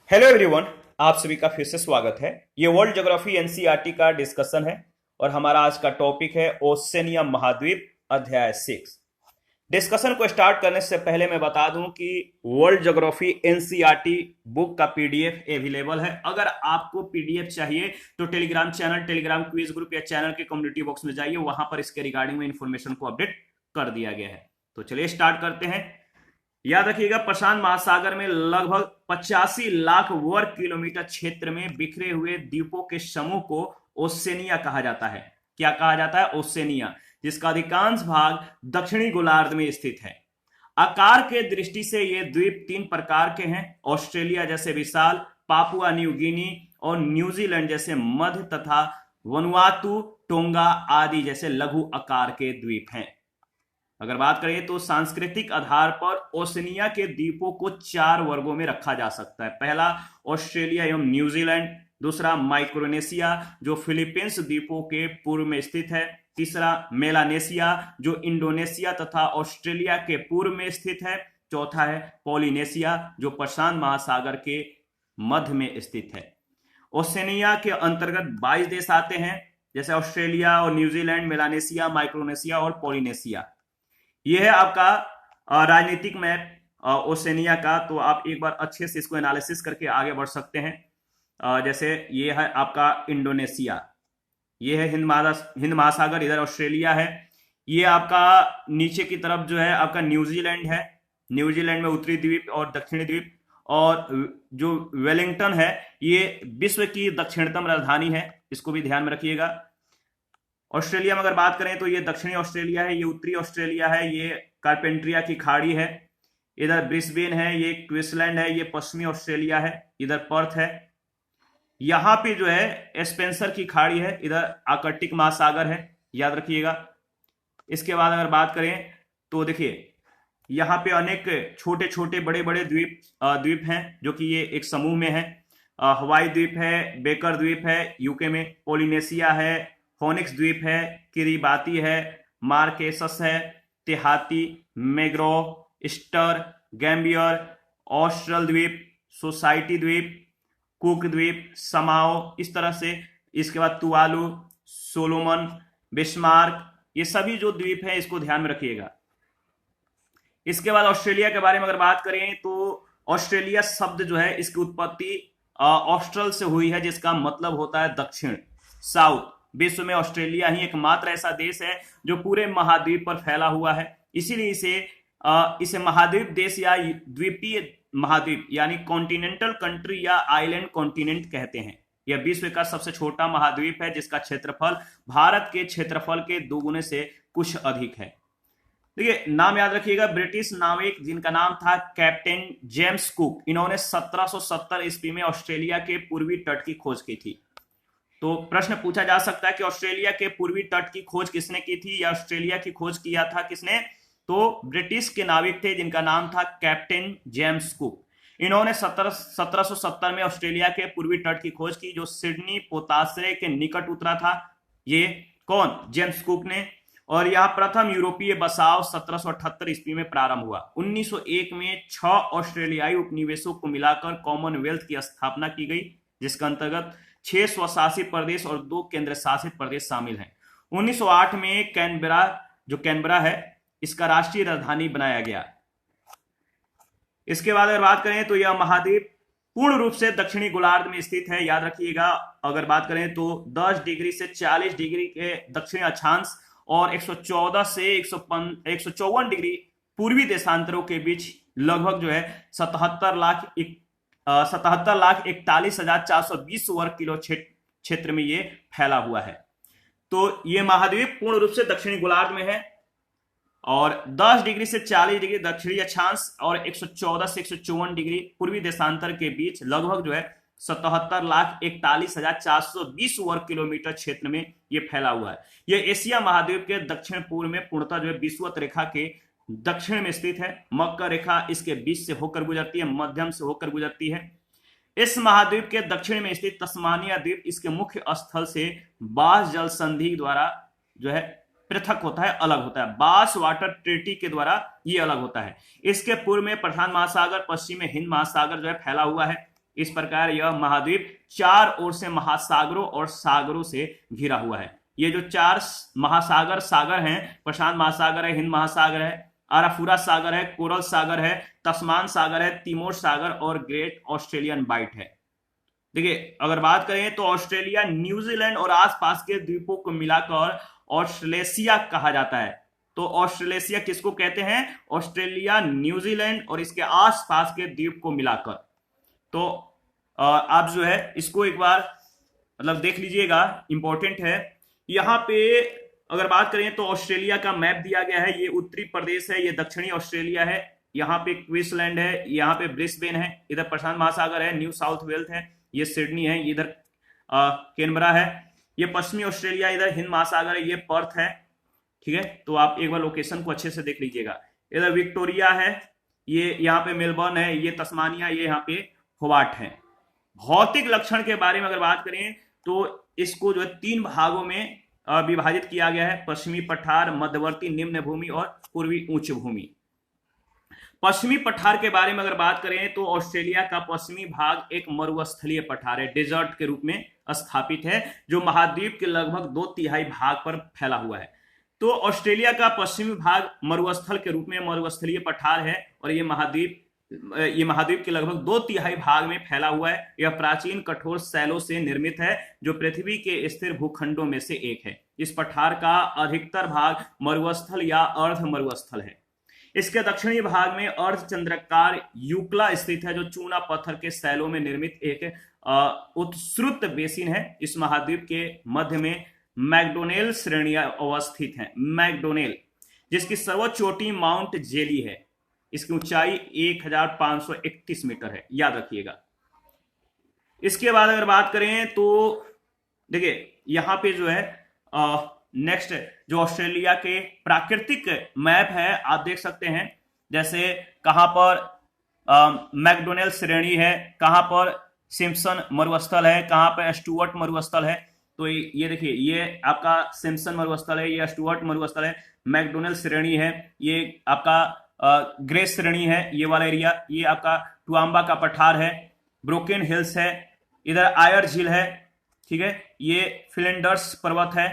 Hello everyone. आप सभी का फिर से स्वागत है। ये वर्ल्ड ज्योग्राफी एनसीईआरटी का डिस्कशन है और हमारा आज का टॉपिक है ओशनिया महाद्वीप अध्याय 6। डिस्कशन को स्टार्ट करने से पहले मैं बता दूं कि वर्ल्ड ज्योग्राफी एनसीईआरटी बुक का पीडीएफ अवेलेबल है। अगर आपको पीडीएफ चाहिए तो Telegram channel, Telegram quiz group या चैनल के कम्युनिटी बॉक्स में जाइए, वहां पर इसके रिगार्डिंग में इंफॉर्मेशन को अपडेट कर दिया गया है। तो चलिए स्टार्ट करते हैं। याद रखिएगा, प्रशांत महासागर में लगभग 85 लाख वर्ग किलोमीटर क्षेत्र में बिखरे हुए द्वीपों के समूह को ओशनिया कहा जाता है। क्या कहा जाता है? ओशनिया, जिसका अधिकांश भाग दक्षिणी गोलार्ध में स्थित है। आकार के दृष्टि से ये द्वीप तीन प्रकार के हैं: ऑस्ट्रेलिया जैसे विशाल, पापुआ न्यू गिनी और न्यूजीलैंड जैसे मध्य तथा वनुआतु, टोंगा आदि जैसे लघु आकार के द्वीप हैं। अगर बात करें तो सांस्कृतिक आधार पर ओशनिया के द्वीपों को चार वर्गों में रखा जा सकता है। पहला ऑस्ट्रेलिया एवं न्यूजीलैंड, दूसरा माइक्रोनेशिया जो फिलीपींस द्वीपों के पूर्व में स्थित है, तीसरा मेलानेशिया जो इंडोनेशिया तथा ऑस्ट्रेलिया के पूर्व में स्थित है, चौथा है पॉलिनेशिया जो प्रशांत महासागर के मध्य में स्थित है। ओशनिया के अंतर्गत 22 देश आते हैं, जैसे ऑस्ट्रेलिया और न्यूजीलैंड, मेलानेशिया, माइक्रोनेशिया और पॉलिनेशिया। यह है आपका राजनीतिक मैप ओशनिया का। तो आप एक बार अच्छे से इसको एनालिसिस करके आगे बढ़ सकते हैं। जैसे ये है आपका इंडोनेशिया, ये है हिंद महासागर, इधर ऑस्ट्रेलिया है। ये आपका नीचे की तरफ जो है आपका न्यूजीलैंड है। न्यूजीलैंड में उत्तरी द्वीप और दक्षिणी द्वीप, और जो वेलिंगटन है ये विश्व की दक्षिणतम राजधानी है, इसको भी ध्यान में रखिएगा। ऑस्ट्रेलिया में अगर बात करें तो ये दक्षिणी ऑस्ट्रेलिया है, ये उत्तरी ऑस्ट्रेलिया है, ये कारपेंट्रिया की खाड़ी है, इधर ब्रिस्बेन है, ये क्वींसलैंड है, ये पश्चिमी ऑस्ट्रेलिया है, इधर पर्थ है। यहां पे जो है स्पेंसर की खाड़ी है, इधर आर्कटिक महासागर है, याद रखिएगा। इसके बाद अगर बात करें तो देखिए यहाँ पे अनेक छोटे छोटे बड़े बड़े द्वीप हैं जो कि ये एक समूह में है। हवाई द्वीप है, बेकर द्वीप है यूके में, पोलिनेशिया है, फोनिक्स द्वीप है, किरिबाती है, मार्केसस है, तेहाती, मैग्रो, स्टर, गैम्बियर, ऑस्ट्रल द्वीप, सोसाइटी द्वीप, कुक द्वीप, समाओ, इस तरह से। इसके बाद तुवालू, सोलोमन, बिस्मार्क, ये सभी जो द्वीप हैं इसको ध्यान में रखिएगा। इसके बाद ऑस्ट्रेलिया के बारे में अगर बात करें तो ऑस्ट्रेलिया शब्द जो है इसकी उत्पत्ति ऑस्ट्रल से हुई है, जिसका मतलब होता है दक्षिण, साउथ। विश्व में ऑस्ट्रेलिया ही एकमात्र ऐसा देश है जो पूरे महाद्वीप पर फैला हुआ है, इसीलिए इसे महाद्वीप देश या द्वीपीय महाद्वीप यानी कॉन्टिनेंटल कंट्री या आइलैंड कॉन्टिनेंट कहते हैं। यह विश्व का सबसे छोटा महाद्वीप है, जिसका क्षेत्रफल भारत के क्षेत्रफल के दोगुने से कुछ अधिक है। देखिए नाम याद रखिएगा, ब्रिटिश नाविक जिनका नाम था कैप्टन जेम्स कुक, इन्होंने 1770 ईस्वी में ऑस्ट्रेलिया के पूर्वी तट की खोज की थी। तो प्रश्न पूछा जा सकता है कि ऑस्ट्रेलिया के पूर्वी तट की खोज किसने की थी, या ऑस्ट्रेलिया की खोज किया था किसने? तो ब्रिटिश के नाविक थे जिनका नाम था कैप्टन जेम्स कुक। इन्होंने 1770 में ऑस्ट्रेलिया के पूर्वी तट की खोज की, जो सिडनी पोताश्रय के निकट उतरा था। ये कौन? जेम्स कुक ने। और यह प्रथम यूरोपीय बसाव 1778 ईस्वी में प्रारंभ हुआ। 1901 में 6 ऑस्ट्रेलियाई उपनिवेशों को मिलाकर कॉमनवेल्थ की स्थापना की गई, जिसके अंतर्गत 6 स्वशासित प्रदेश और 2 केंद्र शासित प्रदेश शामिल हैं। 1908 में कैनबरा है, इसका राष्ट्रीय राजधानी बनाया गया। इसके बाद अगर बात करें तो यह महाद्वीप पूर्ण रूप से दक्षिणी गोलार्ध में स्थित है, याद रखिएगा। अगर बात करें तो 10 डिग्री से 40 डिग्री के दक्षिणी अक्षांश और 114 से 154 डिग्री पूर्वी देशांतरों के बीच लगभग जो है 77,41,420 वर्ग किलो क्षेत्र में ये फैला हुआ है। तो ये महाद्वीप पूर्ण रूप से दक्षिणी गोलार्ध में है और 10 डिग्री से 40 डिग्री दक्षिणी अक्षांश और 114 से 154 डिग्री पूर्वी देशांतर के बीच लगभग जो है 77,41,420 वर्ग किलोमीटर क्षेत्र में यह फैला हुआ है। यह एशिया महाद्वीप के दक्षिण पूर्व में पूर्णतः जो है विषुवत रेखा के दक्षिण में स्थित है। मकर रेखा इसके बीच से होकर गुजरती है, मध्यम से होकर गुजरती है। इस महाद्वीप के दक्षिण में स्थित तस्मानिया द्वीप इसके मुख्य स्थल से बास जल संधि द्वारा जो है पृथक होता है, अलग होता है। बास वाटर ट्रीटी के द्वारा ये अलग होता है। इसके पूर्व में प्रशांत महासागर, पश्चिम में हिंद महासागर जो है फैला हुआ है। इस प्रकार यह महाद्वीप चार ओर से महासागरों और सागरों से घिरा हुआ है। ये जो चार महासागर सागर हैं, प्रशांत महासागर है, हिंद महासागर है, आराफुरा सागर है, कोरल सागर है, तस्मान सागर है, तिमोर सागर और ग्रेट ऑस्ट्रेलियन बाइट है। देखिए, अगर बात करें तो ऑस्ट्रेलिया, न्यूजीलैंड और आसपास के द्वीपों को मिलाकर ऑस्ट्रेलेशिया कहा जाता है। तो ऑस्ट्रेलेशिया किसको कहते हैं? ऑस्ट्रेलिया, न्यूजीलैंड और इसके आसपास के द्वीप को मिलाकर। तो आप जो है इसको एक बार मतलब देख लीजिएगा, इंपॉर्टेंट है। यहां पे अगर बात करें तो ऑस्ट्रेलिया का मैप दिया गया है। ये उत्तरी प्रदेश है, ये दक्षिणी ऑस्ट्रेलिया है, यहाँ पे क्वींसलैंड है, यहाँ पे ब्रिस्बेन है, इधर प्रशांत महासागर है, न्यू साउथ वेल्स है, ये सिडनी है, इधर कैनबरा है, ये पश्चिमी ऑस्ट्रेलिया, इधर हिंद महासागर है, ये पर्थ है। ठीक है, तो आप एक बार लोकेशन को अच्छे से देख लीजिएगा। इधर विक्टोरिया है, ये यहाँ पे मेलबर्न है, ये तस्मानिया, ये यहाँ पे होबार्ट है। भौतिक लक्षण के बारे में अगर बात करें तो इसको जो है 3 भागों में विभाजित किया गया है: पश्चिमी पठार, मध्यवर्ती निम्न भूमि और पूर्वी उच्च भूमि। पश्चिमी पठार के बारे में अगर बात करें तो ऑस्ट्रेलिया का पश्चिमी भाग एक मरुस्थलीय पठार है, डेजर्ट के रूप में स्थापित है, जो महाद्वीप के लगभग 2/3 भाग पर फैला हुआ है। तो ऑस्ट्रेलिया का पश्चिमी भाग मरुस्थल के रूप में मरुस्थलीय पठार है और ये महाद्वीप के लगभग 2/3 भाग में फैला हुआ है। यह प्राचीन कठोर शैलों से निर्मित है, जो पृथ्वी के स्थिर भूखंडों में से एक है। इस पठार का अधिकतर भाग मरुस्थल या अर्ध मरुस्थल है। इसके दक्षिणी भाग में अर्धचंद्राकार यूक्ला स्थित है, जो चूना पत्थर के शैलों में निर्मित एक उत्सृत बेसिन है। इस महाद्वीप के मध्य में मैकडोनेल श्रेणियां अवस्थित हैं। मैकडोनेल, जिसकी सर्वोच्च चोटी माउंट जेली है, इसकी ऊंचाई 1531 मीटर है, याद रखिएगा। इसके बाद अगर बात करें तो देखिए यहां पे जो है नेक्स्ट जो ऑस्ट्रेलिया के प्राकृतिक मैप है आप देख सकते हैं, जैसे कहां पर मैकडोनेल श्रेणी है, कहां पर सिम्पसन मरुस्थल है, कहां पर स्टुअर्ट मरुस्थल है। तो ये देखिए, ये आपका सिम्पसन मरुस्थल है, ये स्टुअर्ट मरुस्थल है, मैकडोनेल श्रेणी है, ये आपका ग्रे श्रेणी है, ये वाला एरिया, ये आपका टुआम्बा का पठार है, ब्रोकन हिल्स है, इधर आयर झील है, ठीक है, ये फ्लिंडर्स पर्वत है।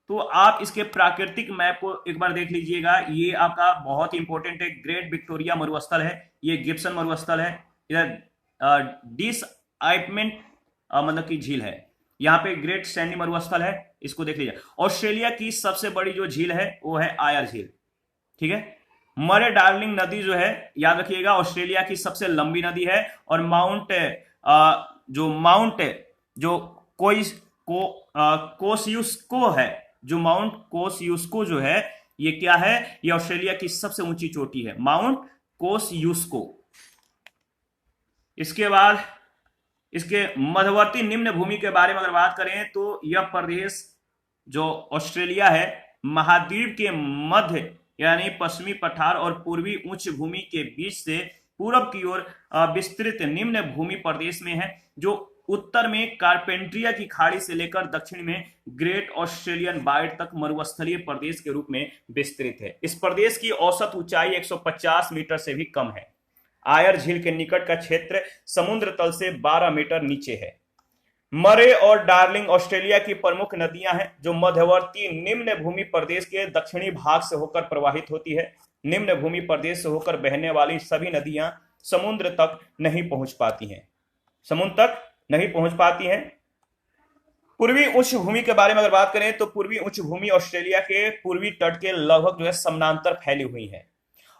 तो आप इसके प्राकृतिक मैप को एक बार देख लीजिएगा, ये आपका बहुत इंपॉर्टेंट है। ग्रेट विक्टोरिया मरुस्थल है, ये गिब्सन मरुस्थल है, इधर डिस आइपमेंट मतलब की झील है, यहाँ पे ग्रेट सैंडी मरुस्थल है, इसको देख लीजिए। ऑस्ट्रेलिया की सबसे बड़ी जो झील है वो है आयर झील, ठीक है। मरे डार्लिंग नदी जो है याद रखिएगा ऑस्ट्रेलिया की सबसे लंबी नदी है, और माउंट कोसियुस्को है, जो माउंट कोसियुस्को जो है ये क्या है, ये ऑस्ट्रेलिया की सबसे ऊंची चोटी है, माउंट कोसियुस्को। इसके बाद इसके मध्यवर्ती निम्न भूमि के बारे में अगर बात करें तो यह प्रदेश जो ऑस्ट्रेलिया है महाद्वीप के मध्य यानी पश्चिमी पठार और पूर्वी उच्च भूमि के बीच से पूरब की ओर विस्तृत निम्न भूमि प्रदेश में है, जो उत्तर में कारपेंट्रिया की खाड़ी से लेकर दक्षिण में ग्रेट ऑस्ट्रेलियन बाइट तक मरुस्थलीय प्रदेश के रूप में विस्तृत है। इस प्रदेश की औसत ऊंचाई 150 मीटर से भी कम है। आयर झील के निकट का क्षेत्र समुद्र तल से 12 मीटर नीचे है। मरे और डार्लिंग ऑस्ट्रेलिया की प्रमुख नदियां हैं, जो मध्यवर्ती निम्न भूमि प्रदेश के दक्षिणी भाग से होकर प्रवाहित होती है। निम्न भूमि प्रदेश से होकर बहने वाली सभी नदियां समुद्र तक नहीं पहुंच पाती हैं। पूर्वी उच्च भूमि के बारे में अगर बात करें तो पूर्वी उच्च भूमि ऑस्ट्रेलिया के पूर्वी तट के लगभग जो है समानांतर फैली हुई है,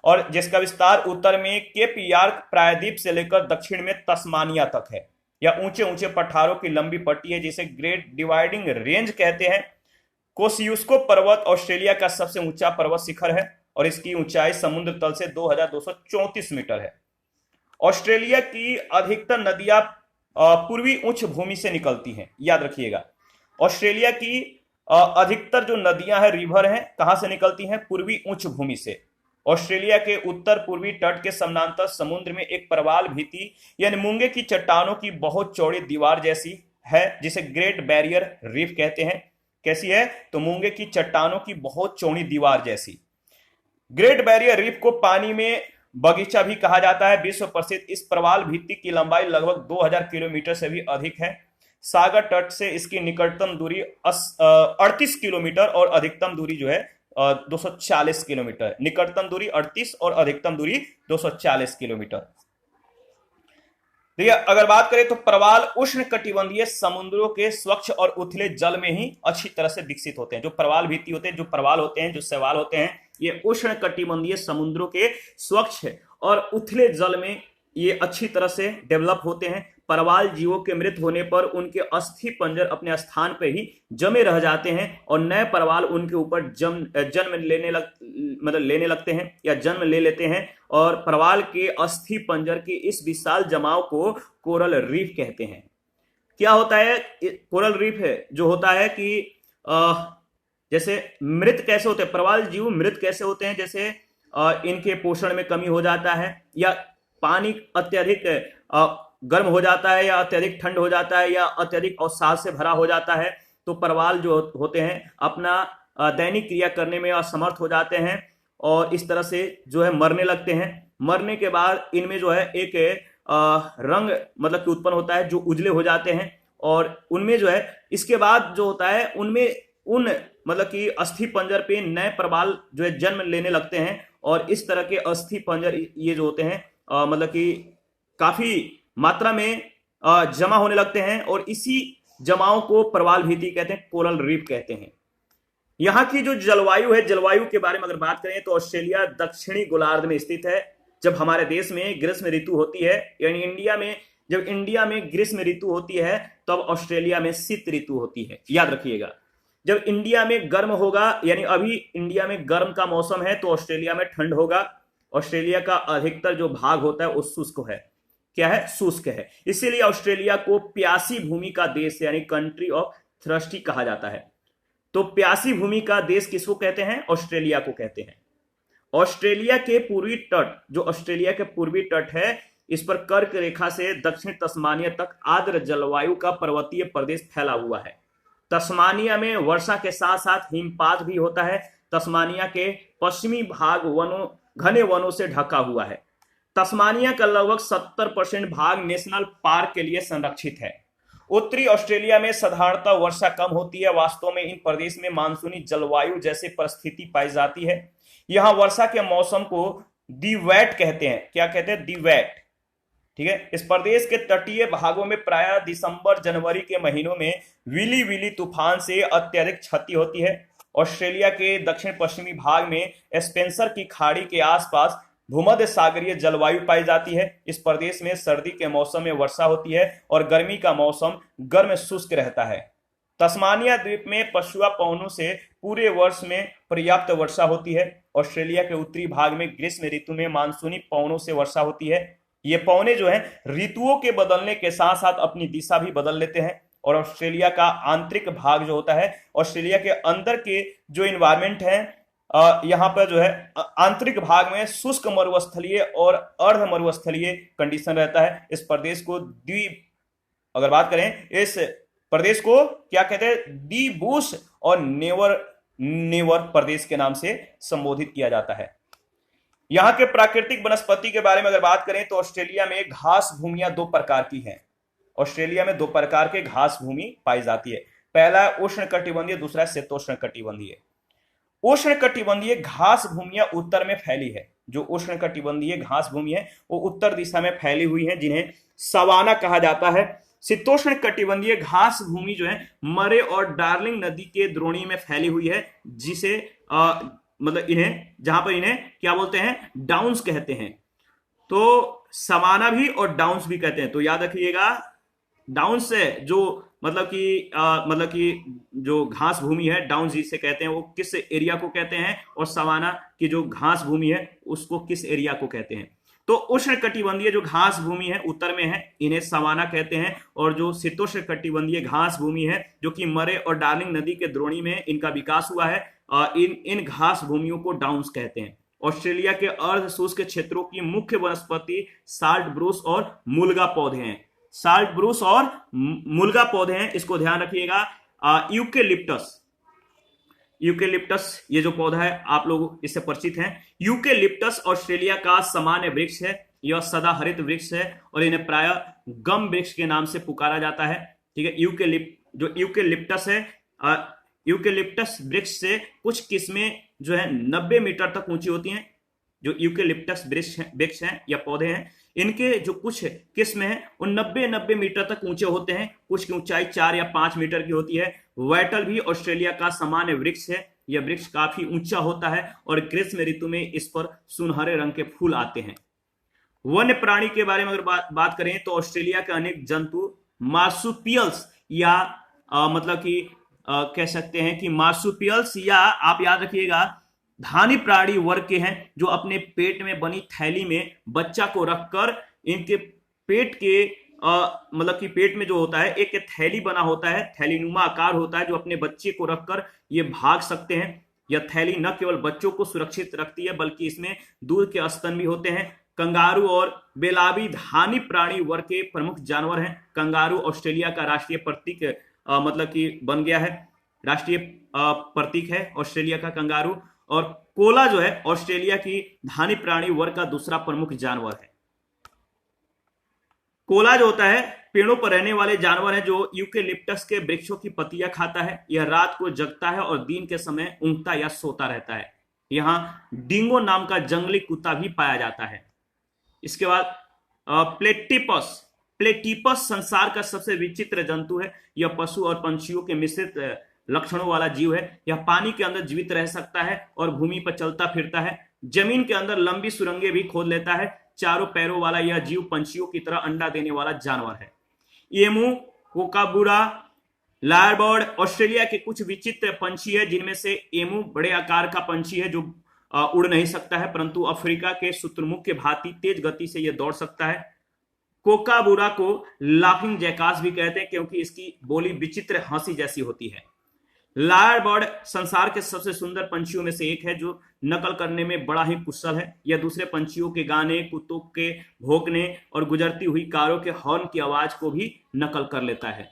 और जिसका विस्तार उत्तर में केप यार्क प्रायद्वीप से लेकर दक्षिण में तस्मानिया तक है। यह ऊंचे ऊंचे पठारों की लंबी पट्टी है, जिसे ग्रेट डिवाइडिंग रेंज कहते हैं। कोसियुस्को पर्वत ऑस्ट्रेलिया का सबसे ऊंचा पर्वत शिखर है, और इसकी ऊंचाई समुद्र तल से 2234 मीटर है। ऑस्ट्रेलिया की अधिकतर नदियां पूर्वी उच्च भूमि से निकलती हैं, याद रखिएगा। ऑस्ट्रेलिया की अधिकतर जो नदियां हैं रिवर हैं, कहां से निकलती हैं? पूर्वी उच्च भूमि से। ऑस्ट्रेलिया के उत्तर पूर्वी तट के समानांतर समुद्र में एक प्रवाल भित्ति यानी मूंगे की चट्टानों की बहुत चौड़ी दीवार जैसी है, जिसे ग्रेट बैरियर रीफ कहते हैं। कैसी है? तो मूंगे की चट्टानों की बहुत चौड़ी दीवार जैसी। ग्रेट बैरियर रीफ को पानी में बगीचा भी कहा जाता है। विश्व प्रसिद्ध इस प्रवाल भित्ति की लंबाई लगभग 2000 किलोमीटर से भी अधिक है। सागर तट से इसकी निकटतम दूरी 38 किलोमीटर और अधिकतम दूरी जो है 240 किलोमीटर। निकटतम दूरी 38 और अधिकतम दूरी 240 किलोमीटर। देखिए, अगर बात करें तो प्रवाल उष्ण कटिबंधीय समुद्रों के स्वच्छ और उथले जल में ही अच्छी तरह से विकसित होते हैं। जो प्रवाल भित्ति होते हैं, जो प्रवाल होते हैं, जो शैवाल होते हैं, ये उष्ण कटिबंधीय समुद्रों के स्वच्छ और उथले जल में ये अच्छी तरह से डेवलप होते हैं। प्रवाल जीवों के मृत होने पर उनके अस्थि पंजर अपने स्थान पर ही जमे रह जाते हैं और नए प्रवाल उनके ऊपर जन्म लेने लगते हैं या जन्म ले लेते हैं। और प्रवाल के अस्थि पंजर के इस विशाल जमाव को कोरल रीफ कहते हैं। क्या होता है कोरल रीफ है जो होता है कि जैसे मृत कैसे होते हैं, प्रवाल जीव मृत कैसे होते हैं, जैसे इनके पोषण में कमी हो जाता है या पानी अत्यधिक गर्म हो जाता है या अत्यधिक ठंड हो जाता है या अत्यधिक अवसाद से भरा हो जाता है, तो प्रवाल जो होते हैं अपना दैनिक क्रिया करने में असमर्थ हो जाते हैं और इस तरह से जो है मरने लगते हैं। मरने के बाद इनमें जो है एक रंग मतलब कि उत्पन्न होता है जो उजले हो जाते हैं और उनमें जो है इसके बाद जो होता है उनमें उन मतलब कि अस्थि पंजर पे नए प्रवाल जो है जन्म लेने लगते हैं और इस तरह के अस्थि पंजर ये जो होते हैं मतलब कि काफी मात्रा में जमा होने लगते हैं और इसी जमाव को प्रवाल भित्ति कहते हैं, कोरल रीफ कहते हैं। यहाँ की जो जलवायु है, जलवायु के बारे में अगर बात करें तो ऑस्ट्रेलिया दक्षिणी गोलार्ध में स्थित है। जब हमारे देश में ग्रीष्म ऋतु होती है यानी जब इंडिया में ग्रीष्म ऋतु होती है तब ऑस्ट्रेलिया में शीत ऋतु होती है, याद रखिएगा। जब इंडिया में गर्म होगा यानी अभी इंडिया में गर्म का मौसम है तो ऑस्ट्रेलिया में ठंड होगा। ऑस्ट्रेलिया का अधिकतर जो भाग होता है वो शुष्क है। क्या है? शुष्क है। इसीलिए ऑस्ट्रेलिया को प्यासी भूमि का देश यानी कंट्री ऑफ थ्रस्टी कहा जाता है। तो प्यासी भूमि का देश किसको कहते हैं? ऑस्ट्रेलिया को कहते हैं। ऑस्ट्रेलिया के पूर्वी तट, जो ऑस्ट्रेलिया के पूर्वी तट है, इस पर कर्क रेखा से दक्षिण तस्मानिया तक आर्द्र जलवायु का पर्वतीय प्रदेश फैला हुआ है। तस्मानिया में वर्षा के साथ साथ हिमपात भी होता है। तस्मानिया के पश्चिमी भाग घने वनों से ढका हुआ है। तस्मानिया का लगभग 70% भाग नेशनल पार्क के लिए संरक्षित है। उत्तरी ऑस्ट्रेलिया में साधारणतः वर्षा कम होती है। वास्तव में इन प्रदेश में मानसूनी जलवायु जैसी परिस्थिति पाई जाती है। यहाँ वर्षा के मौसम को दी वेट कहते हैं। क्या कहते हैं? दी वेट। ठीक है। इस प्रदेश के तटीय भागों में प्रायः दिसंबर जनवरी के महीनों में विली तूफान से अत्यधिक क्षति होती है। ऑस्ट्रेलिया के दक्षिण पश्चिमी भाग में स्पेंसर की खाड़ी के आसपास भूमध्य सागरीय जलवायु पाई जाती है। इस प्रदेश में सर्दी के मौसम में वर्षा होती है और गर्मी का मौसम गर्म शुष्क रहता है। तस्मानिया द्वीप में पछुआ पवनों से पूरे वर्ष में पर्याप्त वर्षा होती है। ऑस्ट्रेलिया के उत्तरी भाग में ग्रीष्म ऋतु में मानसूनी पवनों से वर्षा होती है। ये पवने जो है ऋतुओं के बदलने के साथ साथ अपनी दिशा भी बदल लेते हैं। और ऑस्ट्रेलिया का आंतरिक भाग जो होता है, ऑस्ट्रेलिया के अंदर के जो इन्वायरमेंट है, यहाँ पर जो है आंतरिक भाग में शुष्क मरुस्थलीय और अर्ध मरुस्थलीय कंडीशन रहता है। इस प्रदेश को अगर बात करें इस प्रदेश को क्या कहते हैं? द्विबूश और नेवर प्रदेश के नाम से संबोधित किया जाता है। यहाँ के प्राकृतिक वनस्पति के बारे में अगर बात करें तो ऑस्ट्रेलिया में घास भूमियां दो प्रकार की हैं। ऑस्ट्रेलिया में दो प्रकार के घास भूमि पाई जाती है। पहला है उष्ण कटिबंधीय, दूसरा है शीतोष्ण कटिबंधीय। उष्ण कटिबंधीय घास भूमियां उत्तर में फैली है। जो उष्ण कटिबंधीय घास भूमि है वो उत्तर दिशा में फैली हुई है, जिन्हें सवाना कहा जाता है। शीतोष्ण कटिबंधीय घास भूमि जो है मरे और डार्लिंग नदी के द्रोणी में फैली हुई है, जिसे मतलब इन्हें जहां पर इन्हें क्या बोलते हैं? डाउन्स कहते हैं। तो सवाना भी और डाउन्स भी कहते हैं। तो याद रखिएगा, डाउन्स से जो मतलब कि जो घास भूमि है डाउन्स जिसे कहते हैं वो किस एरिया को कहते हैं, और सवाना की जो घास भूमि है उसको किस एरिया को कहते हैं। तो उष्ण कटिबंधीय जो घास भूमि है उत्तर में है, इन्हें सवाना कहते हैं। और जो शीतोष्ण कटिबंधीय घास भूमि है जो कि मरे और डार्लिंग नदी के द्रोणी में इनका विकास हुआ है, इन घास भूमियों को डाउन्स कहते हैं। ऑस्ट्रेलिया के अर्ध शुष्क क्षेत्रों की मुख्य वनस्पति साल्ट ब्रूस और मुल्गा पौधे हैं। साल्ट ब्रूस और मुल्गा पौधे हैं, इसको ध्यान रखिएगा। यूकेलिप्टस, यूकेलिप्टस, ये जो पौधा है आप लोग इससे परिचित हैं। यूकेलिप्टस ऑस्ट्रेलिया का सामान्य वृक्ष है। यह सदाहरित वृक्ष है और इन्हें प्रायः गम वृक्ष के नाम से पुकारा जाता है। ठीक है, जो यूकेलिप्टस है, यूकेलिप्टस वृक्ष से कुछ किस्में जो है 90 मीटर तक ऊंची होती हैं। जो यूकेलिप्टस वृक्ष हैं या पौधे हैं, इनके जो कुछ किस्म हैं वो 90 मीटर तक ऊंचे होते हैं। कुछ की ऊंचाई 4 या 5 मीटर की होती है। वैटल भी ऑस्ट्रेलिया का सामान्य वृक्ष है। यह वृक्ष काफी ऊंचा होता है और ग्रीष्म ऋतु में इस पर सुनहरे रंग के फूल आते हैं। वन्य प्राणी के बारे में अगर बात करें तो ऑस्ट्रेलिया के अनेक जंतु मार्सुपियल्स या मतलब कि कह सकते हैं कि मार्सुपियल्स, या आप याद रखिएगा धानी प्राणी वर्ग के हैं, जो अपने पेट में बनी थैली में बच्चा को रखकर इनके पेट के मतलब कि पेट में जो होता है एक थैली बना होता है, थैलीनुमा आकार होता है, जो अपने बच्चे को रखकर ये भाग सकते हैं। यह थैली न केवल बच्चों को सुरक्षित रखती है बल्कि इसमें दूध के स्तन भी होते हैं। कंगारू और बेलाबी धानी प्राणी वर्ग के प्रमुख जानवर हैं। कंगारू ऑस्ट्रेलिया का राष्ट्रीय प्रतीक मतलब कि बन गया है, राष्ट्रीय प्रतीक है ऑस्ट्रेलिया का कंगारू। और कोला जो है ऑस्ट्रेलिया की धानी प्राणी वर्ग का दूसरा प्रमुख जानवर है। कोला जो होता है पेड़ों पर रहने वाले जानवर है, जो यूकेलिप्टस के वृक्षों की पत्तियां खाता है। यह रात को जगता है और दिन के समय ऊँघता या सोता रहता है। यहां डिंगो नाम का जंगली कुत्ता भी पाया जाता है। इसके बाद प्लेटिपस संसार का सबसे विचित्र जंतु है। यह पशु और पंछियों के मिश्रित लक्षणों वाला जीव है। यह पानी के अंदर जीवित रह सकता है और भूमि पर चलता फिरता है। जमीन के अंदर लंबी सुरंगें भी खोद लेता है। चारों पैरों वाला यह जीव पंछियों की तरह अंडा देने वाला जानवर है। एमू, कोकाबूरा, लायरबर्ड ऑस्ट्रेलिया के कुछ विचित्र पंछी है, जिनमें से एमू बड़े आकार का पंछी है जो उड़ नहीं सकता है, परंतु अफ्रीका के शुतुरमुर्ग के भांति तेज गति से यह दौड़ सकता है। कोकाबूरा को लाफिंग जैकास भी कहते हैं क्योंकि इसकी बोली विचित्र हंसी जैसी होती है। लायर बर्ड संसार के सबसे सुंदर पंछियों में से एक है, जो नकल करने में बड़ा ही कुशल है। यह दूसरे पंछियों के गाने, कुत्तों के भौंकने और गुजरती हुई कारों के हॉर्न की आवाज को भी नकल कर लेता है।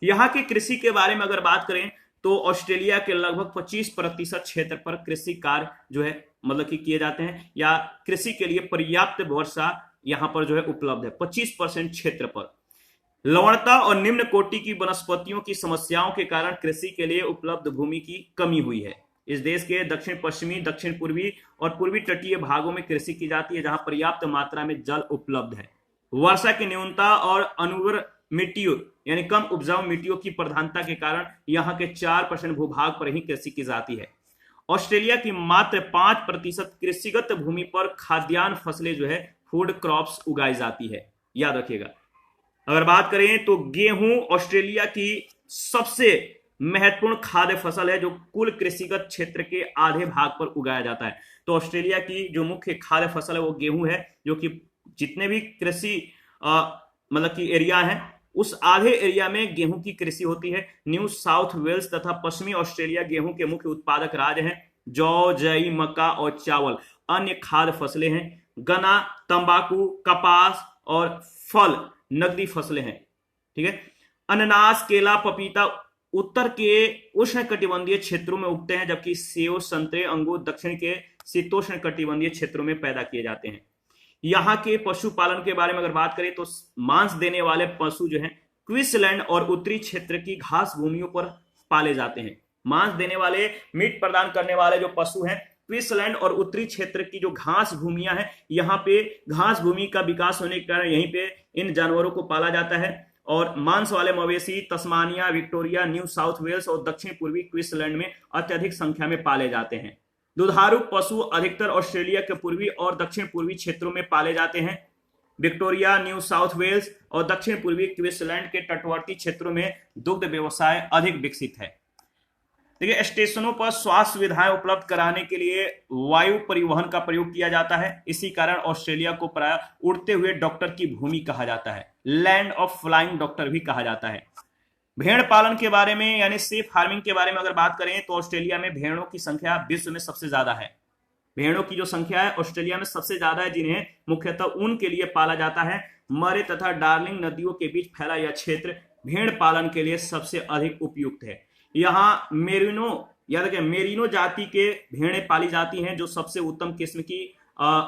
यहाँ की कृषि के बारे में अगर बात करें तो ऑस्ट्रेलिया के लगभग 25% क्षेत्र पर कृषि कार्य जो है मतलब कि किए जाते हैं, या कृषि के लिए पर्याप्त वर्षा यहाँ पर जो है उपलब्ध है 25% क्षेत्र पर। लवणता और निम्न कोटि की वनस्पतियों की समस्याओं के कारण कृषि के लिए उपलब्ध भूमि की कमी हुई है। इस देश के दक्षिण पश्चिमी, दक्षिण पूर्वी और पूर्वी तटीय भागों में कृषि की जाती है, जहां पर्याप्त मात्रा में जल उपलब्ध है। वर्षा की न्यूनता और अनुर्वर मिट्टियों यानी कम उपजाऊ मिट्टियों की प्रधानता के कारण यहाँ के 4% भूभाग पर ही कृषि की जाती है। ऑस्ट्रेलिया की मात्र 5% कृषिगत भूमि पर खाद्यान्न फसलें जो है फूड क्रॉप्स उगाई जाती है, याद रखिएगा। अगर बात करें तो गेहूं ऑस्ट्रेलिया की सबसे महत्वपूर्ण खाद्य फसल है, जो कुल कृषिगत क्षेत्र के आधे भाग पर उगाया जाता है। तो ऑस्ट्रेलिया की जो मुख्य खाद्य फसल है वो गेहूं है, जो कि जितने भी कृषि मतलब की एरिया है उस आधे एरिया में गेहूं की कृषि होती है। न्यू साउथ वेल्स तथा पश्चिमी ऑस्ट्रेलिया गेहूं के मुख्य उत्पादक राज्य हैं। जौ, जई, मक्का और चावल अन्य खाद्य फसलें हैं। गन्ना, तंबाकू, कपास और फल नकदी फसलें हैं। ठीक है, अनानास, केला, पपीता उत्तर के उष्णकटिबंधीय क्षेत्रों में उगते हैं, जबकि सेब, संतरे, अंगूर दक्षिण के शीतोष्ण कटिबंधीय क्षेत्रों में पैदा किए जाते हैं। यहाँ के पशुपालन के बारे में अगर बात करें तो मांस देने वाले पशु जो हैं क्वींसलैंड और उत्तरी क्षेत्र की घास भूमियों पर पाले जाते हैं। मांस देने वाले, मीट प्रदान करने वाले जो पशु हैं क्वींसलैंड और उत्तरी क्षेत्र की जो घास भूमियां हैं, यहाँ पे घास भूमि का विकास होने के कारण यहीं पे इन जानवरों को पाला जाता है। और मांस वाले मवेशी Tasmania, Victoria, New South Wales और दक्षिण पूर्वी क्वींसलैंड में अत्यधिक संख्या में पाले जाते हैं। दुधारू पशु अधिकतर ऑस्ट्रेलिया के पूर्वी और दक्षिण पूर्वी क्षेत्रों में पाले जाते हैं। विक्टोरिया, न्यू साउथ वेल्स और दक्षिण पूर्वी क्वींसलैंड के तटवर्ती क्षेत्रों में दुग्ध व्यवसाय अधिक विकसित है। देखिए, स्टेशनों पर स्वास्थ्य सुविधाएं उपलब्ध कराने के लिए वायु परिवहन का प्रयोग किया जाता है। इसी कारण ऑस्ट्रेलिया को प्राय उड़ते हुए डॉक्टर की भूमि कहा जाता है, लैंड ऑफ फ्लाइंग डॉक्टर भी कहा जाता है। भेड़ पालन के बारे में यानी शीप फार्मिंग के बारे में अगर बात करें तो ऑस्ट्रेलिया में भेड़ों की संख्या विश्व में सबसे ज्यादा है। भेड़ों की जो संख्या है ऑस्ट्रेलिया में सबसे ज्यादा है, जिन्हें मुख्यतः ऊन के लिए पाला जाता है। मरे तथा डार्लिंग नदियों के बीच फैला यह क्षेत्र भेड़ पालन के लिए सबसे अधिक उपयुक्त है। यहाँ मेरिनो याद रखें, मेरिनो जाति के भेड़ें पाली जाती हैं जो सबसे उत्तम किस्म की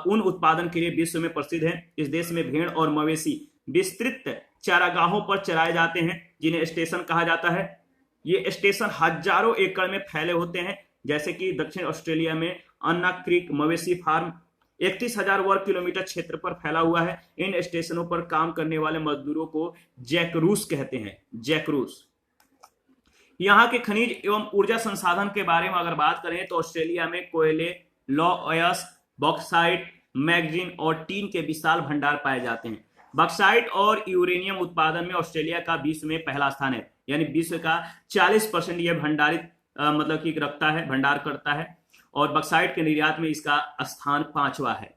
उन उत्पादन के लिए विश्व में प्रसिद्ध है। इस देश में भेड़ और मवेशी विस्तृत चारागाहों पर चराए जाते हैं जिन्हें स्टेशन कहा जाता है। ये स्टेशन हजारों एकड़ में फैले होते हैं, जैसे कि दक्षिण ऑस्ट्रेलिया में अन्ना क्रीक मवेशी फार्म 31,000 वर्ग किलोमीटर क्षेत्र पर फैला हुआ है। इन स्टेशनों पर काम करने वाले मजदूरों को जैकरूस कहते हैं, जैकरूस। यहाँ के खनिज एवं ऊर्जा संसाधन के बारे में अगर बात करें तो ऑस्ट्रेलिया में कोयले, लौह बॉक्साइट, मैग्नीज और टीन के विशाल भंडार पाए जाते हैं। बॉक्साइट और यूरेनियम उत्पादन में ऑस्ट्रेलिया का विश्व में पहला स्थान है, यानी विश्व का 40% यह भंडारित मतलब कि रखता है, भंडार करता है, और बॉक्साइट के निर्यात में इसका स्थान 5वां है।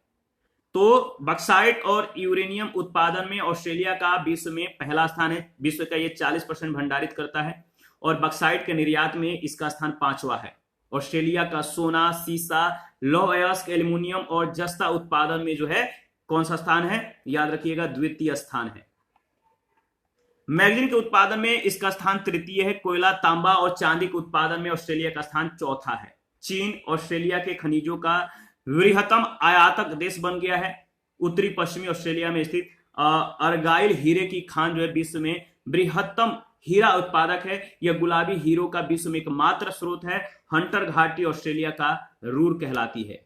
तो बॉक्साइट और यूरेनियम उत्पादन में ऑस्ट्रेलिया का विश्व में पहला स्थान है, विश्व का ये 40% भंडारित करता है, और बॉक्साइट के निर्यात में इसका स्थान 5वां है। ऑस्ट्रेलिया का सोना, सीसा, लौह अयस्क, एल्यूमिनियम और जस्ता उत्पादन में जो है कौन सा स्थान है, याद रखिएगा, द्वितीय स्थान है। मैग्नीज के उत्पादन में इसका स्थान तृतीय है। कोयला, तांबा और चांदी के उत्पादन में ऑस्ट्रेलिया का स्थान 4था है। चीन ऑस्ट्रेलिया के खनिजों का वृहत्तम आयातक देश बन गया है। उत्तरी पश्चिमी ऑस्ट्रेलिया में स्थित अर्गाइल हीरे की खान जो है विश्व में बृहत्तम हीरा उत्पादक है। यह गुलाबी हीरो का विश्व में एकमात्र स्रोत है। हंटर घाटी ऑस्ट्रेलिया का रूर कहलाती है।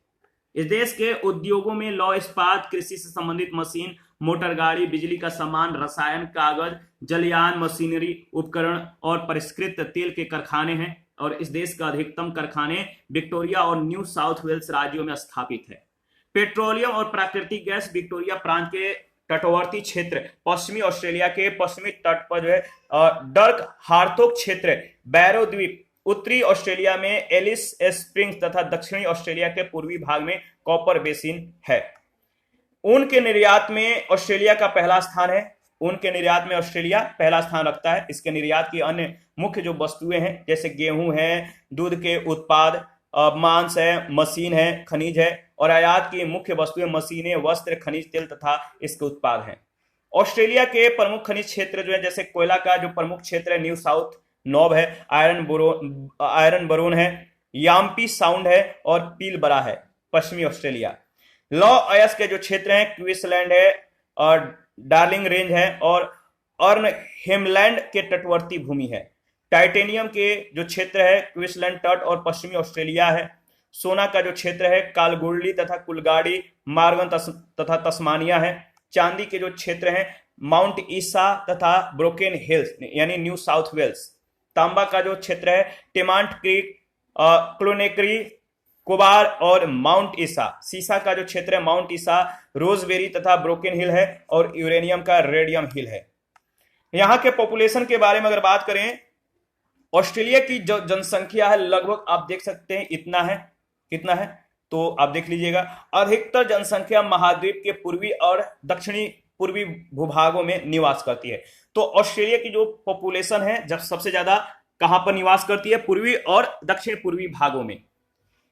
इस देश के उद्योगों में लौह इस्पात, कृषि से संबंधित मशीन, मोटर गाड़ी, बिजली का सामान, रसायन, कागज, जलयान, मशीनरी, उपकरण और परिष्कृत तेल के कारखाने हैं, और इस देश का अधिकतम कारखाने विक्टोरिया और न्यू साउथ वेल्स राज्यों में स्थापित है। पेट्रोलियम और प्राकृतिक गैस विक्टोरिया प्रांत के तटवर्ती क्षेत्र, पश्चिमी ऑस्ट्रेलिया के पश्चिमी तट पर जो है डर्क हार्थोक क्षेत्र, बैरो द्वीप, उत्तरी ऑस्ट्रेलिया में एलिस स्प्रिंग्स तथा दक्षिणी ऑस्ट्रेलिया के पूर्वी भाग में कॉपर बेसिन है। ऊन के निर्यात में ऑस्ट्रेलिया का पहला स्थान है। ऊन के निर्यात में ऑस्ट्रेलिया पहला स्थान रखता है। इसके निर्यात की अन्य मुख्य जो वस्तुएं हैं जैसे गेहूं है, दूध के उत्पाद, मांस है, मशीन है, खनिज है, और आयात की मुख्य वस्तुएं मशीनें, वस्त्र, खनिज तेल तथा इसके उत्पाद हैं। ऑस्ट्रेलिया के प्रमुख खनिज क्षेत्र जो है जैसे कोयला का जो प्रमुख क्षेत्र है न्यू साउथ नॉब है, आयरन बरोन है, याम्पी साउंड है और पीलबरा है पश्चिमी ऑस्ट्रेलिया। लौह अयस्क के जो क्षेत्र हैं क्वींसलैंड है और डार्लिंग रेंज है और अर्न हेमलैंड के तटवर्ती भूमि है। टाइटेनियम के जो क्षेत्र है क्वींसलैंड तट और पश्चिमी ऑस्ट्रेलिया है। सोना का जो क्षेत्र है कालगुरली तथा कुलगाड़ी, मार्गन तथा तस्मानिया है। चांदी के जो क्षेत्र हैं माउंट ईसा तथा ब्रोकेन हिल्स यानी न्यू साउथ वेल्स। तांबा का जो क्षेत्र है टेमांट क्रीक, क्लोनेक्री, कोबार और माउंट ईसा। सीसा का जो क्षेत्र है माउंट ईसा, रोजबेरी तथा ब्रोकेन हिल है, और यूरेनियम का रेडियम हिल है। यहाँ के पॉपुलेशन के बारे में अगर बात करें, ऑस्ट्रेलिया की जो जनसंख्या है लगभग आप देख सकते हैं इतना है, कितना है तो आप देख लीजिएगा। अधिकतर जनसंख्या महाद्वीप के पूर्वी और दक्षिणी पूर्वी भूभागों में निवास करती है। तो ऑस्ट्रेलिया की जो पॉपुलेशन है जब सबसे ज्यादा कहां पर निवास करती है, पूर्वी और दक्षिण पूर्वी भागों में।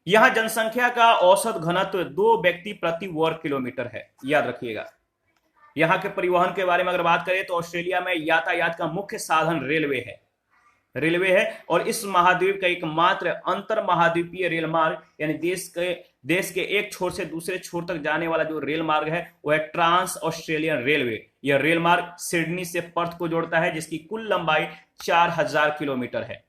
यहां जनसंख्या का औसत घनत्व 2 व्यक्ति प्रति वर्ग किलोमीटर है, याद रखिएगा। यहां के परिवहन के बारे में अगर बात करें तो ऑस्ट्रेलिया में यातायात का मुख्य साधन रेलवे है और इस महाद्वीप का एकमात्र अंतर महाद्वीपीय रेल मार्ग यानी देश के एक छोर से दूसरे छोर तक जाने वाला जो रेल मार्ग है वह है ट्रांस ऑस्ट्रेलियन रेलवे। यह रेल मार्ग सिडनी से पर्थ को जोड़ता है जिसकी कुल लंबाई 4000 किलोमीटर है।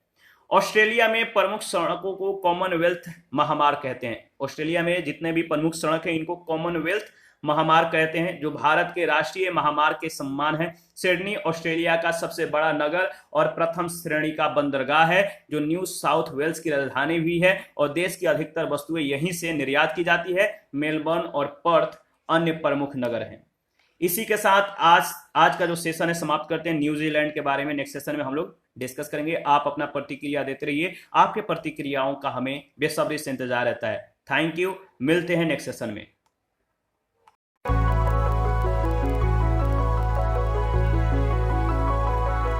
ऑस्ट्रेलिया में प्रमुख सड़कों को कॉमनवेल्थ महामार्ग कहते हैं। ऑस्ट्रेलिया में जितने भी प्रमुख सड़क हैं इनको कॉमनवेल्थ महामार्ग कहते हैं, जो भारत के राष्ट्रीय महामार्ग के समान है। सिडनी ऑस्ट्रेलिया का सबसे बड़ा नगर और प्रथम श्रेणी का बंदरगाह है जो न्यू साउथ वेल्स की राजधानी भी है और देश की अधिकतर वस्तुएं यहीं से निर्यात की जाती है। मेलबर्न और पर्थ अन्य प्रमुख नगर हैं। इसी के साथ आज का जो सेशन है समाप्त करते हैं। न्यूजीलैंड के बारे में नेक्स्ट सेशन में हम लोग डिस्कस करेंगे। आप अपना प्रतिक्रिया देते रहिए, आपके प्रतिक्रियाओं का हमें बेसब्री से इंतजार रहता है। थैंक यू, मिलते हैं नेक्स्ट सेशन में।